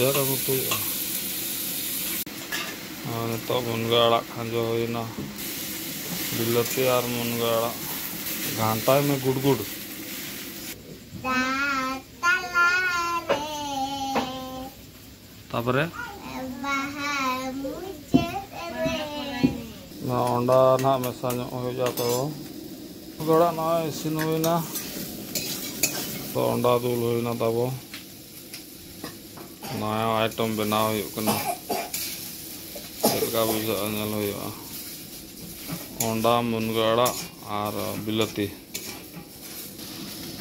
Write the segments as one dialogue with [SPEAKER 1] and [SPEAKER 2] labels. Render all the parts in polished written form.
[SPEAKER 1] chair उतु नित मुनगा आड़ा खांजो होना बिलाती और मुनगा आड़ा घांटा में गुड़गुड़ तापरे अंडा ना मेसा हो जाता गड़ा ना इसिन होना तो अंडा दुल होना तब नया आइटम बनाव चलका बुझा अंडा मुनगा आड़ा और बिलाती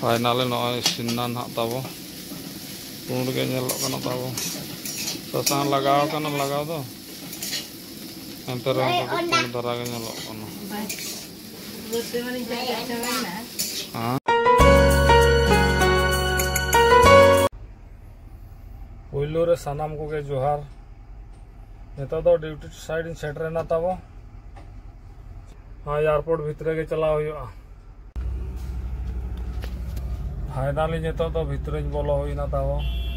[SPEAKER 1] फाइनाली नॉय इसिना ना तब पुंड के तब सासान लगाव लगाव दो एंते पुंड धरा पुलू रे सानाम को के जोहार नित तो ड्यूटी साइड सेटरेना तब हाँ एयरपोर्ट भितरे के चला फाइनाली नित तो भितरे बोलो होना तब